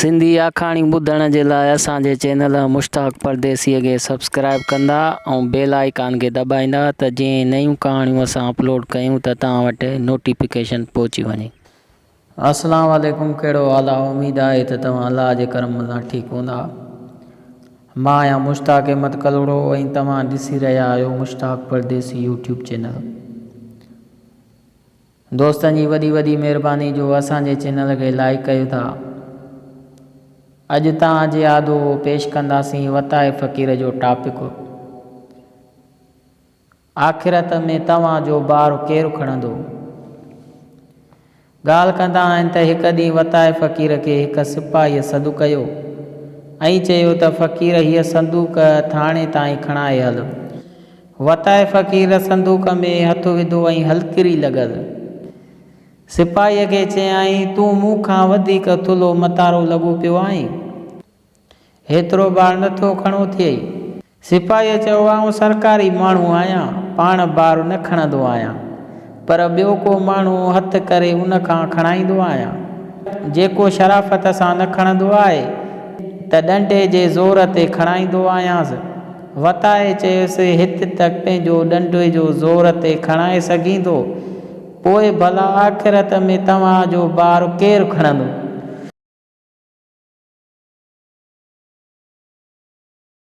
सिंधी आखाणी ॿुधण जे लाइ असांजे चैनल मुश्ताक परदेसीअ खे सब्सक्राइब कंदा ऐं बेल आइकन खे दॿाईंदा त जीअं नयूं कहाणियूं असां अपलोड कयूं त तव्हां वटि नोटिफिकेशन पहुची वञे। अस्सलाम वालेकुम, कहिड़ो हाल आहे? उमेदु आहे त तव्हां अलाह जे करम सां ठीकु हूंदा। मां आहियां मुश्ताक अहमद कलोड़ो ऐं तव्हां ॾिसी रहिया आहियो मुश्ताक परदेसी यूट्यूब चैनल। दोस्तनि जी वॾी वॾी महिरबानी जो असांजे चैनल खे लाइक कयो था। अॼु तव्हांजे आदो पेश कंदासीं वताए फ़क़ीर जो टॉपिक। आख़िरत में तव्हांजो ॿारु केरु खणंदो? ॻाल्हि कंदा आहिनि त हिकु ॾींहुं वताए फ़क़ीर खे हिकु सिपाहीअ सॾु कयो ऐं चयो त फ़क़ीर हीअ संदूक थाणे ताईं खणाए हल। वताए फ़क़ीर संदूक में हथु विधो ऐं हलकिरी लॻल। सिपाहीअ खे चयाईं, तूं मूंखां वधीक थुलो मतारो लॻो पियो आहीं, हेतिरो ॿारु नथो खणो थिए। सिपाहीअ चयो, आउं सरकारी माण्हू आहियां, पाण ॿारु न खणंदो आहियां, पर ॿियो को माण्हू हथु करे उनखां खणाईंदो आहियां। जेको शराफ़त सां न खणंदो आहे त ॾंडे जे ज़ोर ते खणाईंदो आहियांसि। वताए चयुसि, हिते तक पंहिंजो ॾंडे जो ज़ोर ते खणाए सघींदो, पोइ भला आख़िरत में तव्हांजो ॿारु केरु खणंदो?